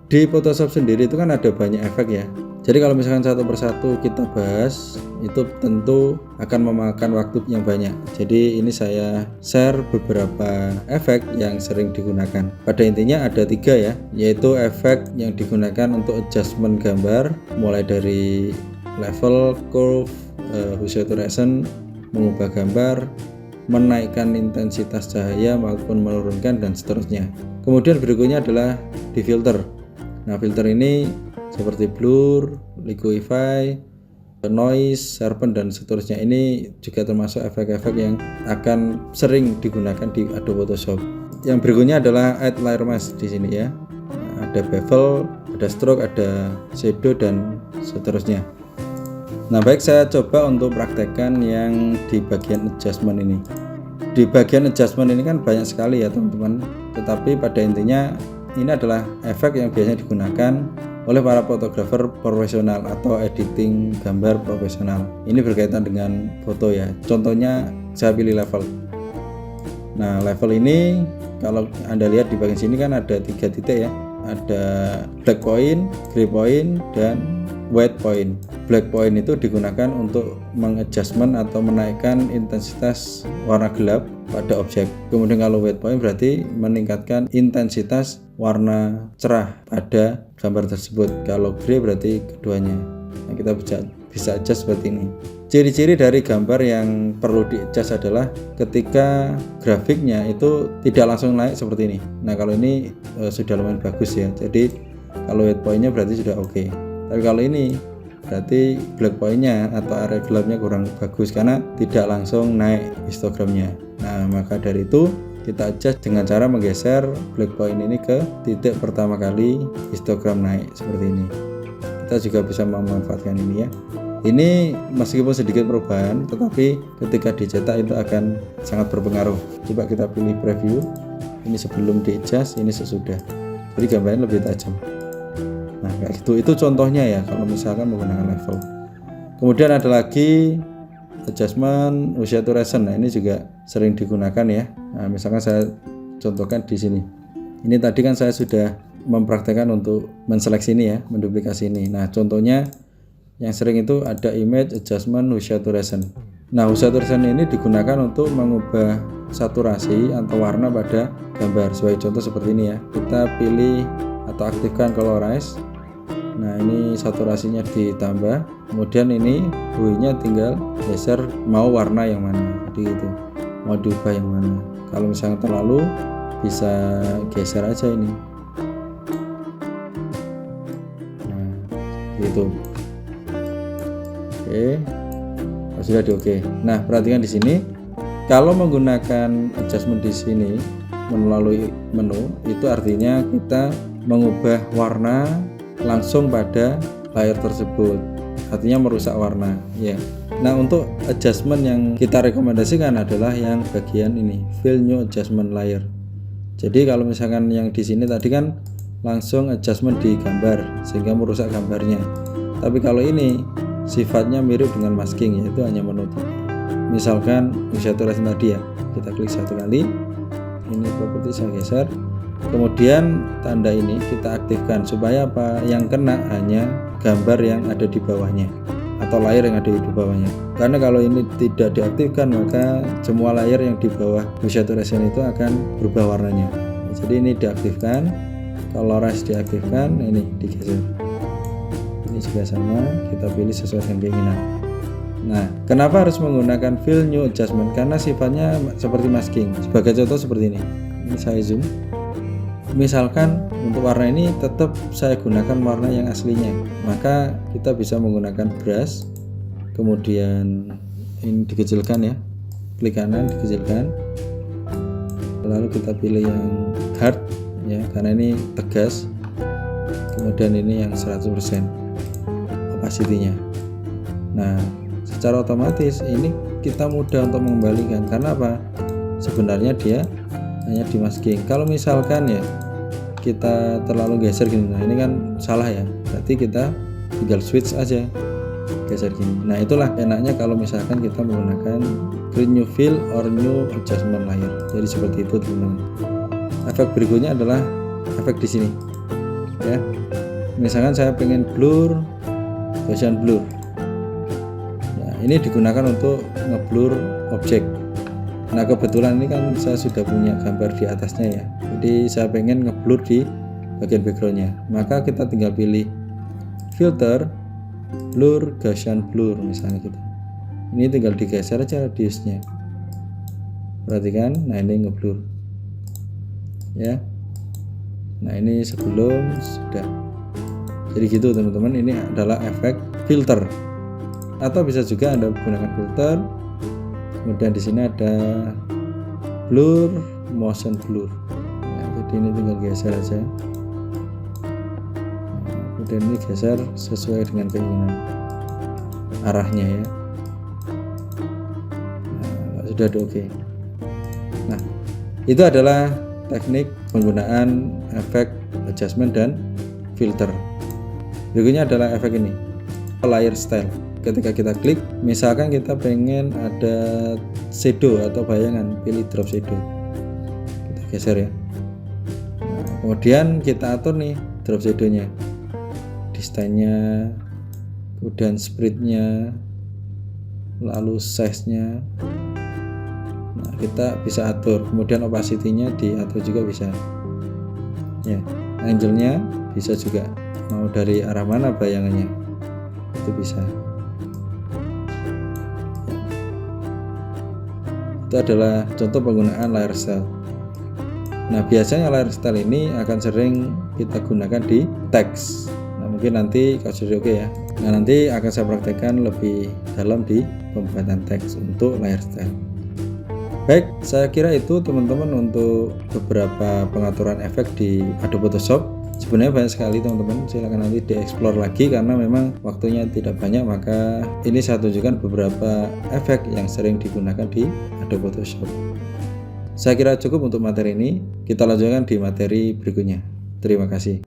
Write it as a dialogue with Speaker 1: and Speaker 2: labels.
Speaker 1: Di Photoshop sendiri itu kan ada banyak efek ya. Jadi kalau misalkan satu persatu kita bahas, itu tentu akan memakan waktu yang banyak. Jadi ini saya share beberapa efek yang sering digunakan. Pada intinya ada 3 ya, yaitu efek yang digunakan untuk adjustment gambar, mulai dari level, curve, hue saturation, mengubah gambar, menaikkan intensitas cahaya maupun menurunkan, dan seterusnya. Kemudian berikutnya adalah di filter. Nah, filter ini seperti blur, liquify, noise, sharpen, dan seterusnya. Ini juga termasuk efek-efek yang akan sering digunakan di Adobe Photoshop. Yang berikutnya adalah add layer mask di sini ya. Nah, ada bevel, ada stroke, ada shadow, dan seterusnya. Nah, baik, saya coba untuk praktekkan yang di bagian adjustment ini. Di bagian adjustment ini kan banyak sekali ya teman-teman, tetapi pada intinya ini adalah efek yang biasanya digunakan oleh para fotografer profesional atau editing gambar profesional. Ini berkaitan dengan foto ya. Contohnya saya pilih level. Nah, level ini kalau Anda lihat di bagian sini kan ada 3 titik ya. Ada black point, gray point, dan white point. Black point itu digunakan untuk mengadjustment atau menaikkan intensitas warna gelap pada objek. Kemudian kalau white point berarti meningkatkan intensitas warna cerah pada gambar tersebut. Kalau gray berarti keduanya. Nah, kita bisa adjust seperti ini. Ciri-ciri dari gambar yang perlu di-adjust adalah ketika grafiknya itu tidak langsung naik seperti ini. Nah, kalau ini sudah lumayan bagus ya. Jadi kalau white point-nya berarti sudah oke. Tapi kalau ini berarti black point-nya atau area gelapnya kurang bagus karena tidak langsung naik histogramnya. Nah, maka dari itu kita adjust dengan cara menggeser black point ini ke titik pertama kali histogram naik seperti ini. Kita juga bisa memanfaatkan ini ya. Ini meskipun sedikit perubahan, tetapi ketika dicetak itu akan sangat berpengaruh. Coba kita pilih preview. Ini sebelum di adjust, ini sesudah. Jadi gambarnya lebih tajam. Nah, kayak gitu. Itu contohnya ya kalau misalkan menggunakan level. Kemudian ada lagi adjustment hue saturation. Nah, ini juga sering digunakan ya. Nah, misalkan saya contohkan di sini. Ini tadi kan saya sudah mempraktekkan untuk menseleksi ini ya, menduplikasi ini. Nah, contohnya yang sering itu ada image adjustment hue saturation. Nah, hue saturation ini digunakan untuk mengubah saturasi atau warna pada gambar. Sebagai contoh seperti ini ya. Kita pilih atau aktifkan colorize. Nah, ini saturasinya ditambah. Kemudian ini hue-nya tinggal geser mau warna yang mana. Jadi gitu. Mau diubah yang mana. Kalau misalnya terlalu bisa geser aja ini. Nah, gitu. Oke, sudah di oke. Nah, perhatikan di sini, kalau menggunakan adjustment di sini melalui menu, itu artinya kita mengubah warna langsung pada layer tersebut. Artinya merusak warna, ya. Nah, untuk adjustment yang kita rekomendasikan adalah yang bagian ini, fill new adjustment layer. Jadi kalau misalkan yang di sini tadi kan langsung adjustment di gambar sehingga merusak gambarnya. Tapi kalau ini sifatnya mirip dengan masking, yaitu hanya menutup. Misalkan hue saturation tadi ya, kita klik satu kali, ini properti saya geser, kemudian tanda ini kita aktifkan supaya apa? Yang kena hanya gambar yang ada di bawahnya atau layer yang ada di bawahnya. Karena kalau ini tidak diaktifkan maka semua layer yang di bawah hue saturation itu akan berubah warnanya. Jadi ini diaktifkan, colorize diaktifkan, ini digeser. Ini juga sama, kita pilih sesuai dengan keinginan. Nah, kenapa harus menggunakan fill new adjustment? Karena sifatnya seperti masking. Sebagai contoh seperti ini. Ini saya zoom. Misalkan untuk warna ini tetap saya gunakan warna yang aslinya, maka kita bisa menggunakan brush. Kemudian ini dikecilkan ya. Klik kanan dikecilkan. Lalu kita pilih yang hard ya, karena ini tegas. Kemudian ini yang 100% opacity-nya. Nah, secara otomatis ini kita mudah untuk mengembalikan. Karena apa? Sebenarnya dia hanya di masking. Kalau misalkan ya kita terlalu geser gini, nah ini kan salah ya. Berarti kita tinggal switch aja, geser gini. Nah, itulah enaknya kalau misalkan kita menggunakan create new fill or new adjustment layer. Jadi seperti itu teman-teman. Efek berikutnya adalah efek di sini. ya. Misalkan saya pengen blur, Gaussian blur. Nah, ini digunakan untuk ngeblur objek. Nah, kebetulan ini kan saya sudah punya gambar di atasnya ya. Jadi saya pengen ngeblur di bagian backgroundnya. Maka kita tinggal pilih filter, blur, Gaussian blur misalnya gitu. Ini tinggal digeser aja radiusnya. Perhatikan, nah ini ngeblur. Ya. Nah, ini sebelum sudah. Jadi gitu teman-teman, ini adalah efek filter. Atau bisa juga Anda gunakan filter. Kemudian di sini ada blur, motion blur. Ya, jadi ini tinggal geser aja. Nah, kemudian ini geser sesuai dengan keinginan arahnya ya. Nah, sudah ada oke. Nah, itu adalah teknik penggunaan efek adjustment dan filter. Berikutnya adalah efek ini, layer style. Ketika kita klik, misalkan kita pengen ada shadow atau bayangan, pilih drop shadow, kita geser ya. Nah, kemudian kita atur nih drop shadownya, distance-nya, kemudian spread-nya, lalu size-nya. Nah, kita bisa atur, kemudian opacity-nya diatur juga bisa ya. Angle-nya bisa juga, mau dari arah mana bayangannya itu bisa. Itu adalah contoh penggunaan layer style. Nah, biasanya layer style ini akan sering kita gunakan di teks. Nah, mungkin nanti kalau sudah oke ya. Nah, nanti akan saya praktekkan lebih dalam di pembuatan teks untuk layer style. Baik, saya kira itu teman-teman untuk beberapa pengaturan efek di Adobe Photoshop. Sebenarnya banyak sekali teman-teman, silahkan nanti dieksplor lagi karena memang waktunya tidak banyak, maka ini saya tunjukkan beberapa efek yang sering digunakan di Adobe Photoshop. Saya kira cukup untuk materi ini, kita lanjutkan di materi berikutnya. Terima kasih.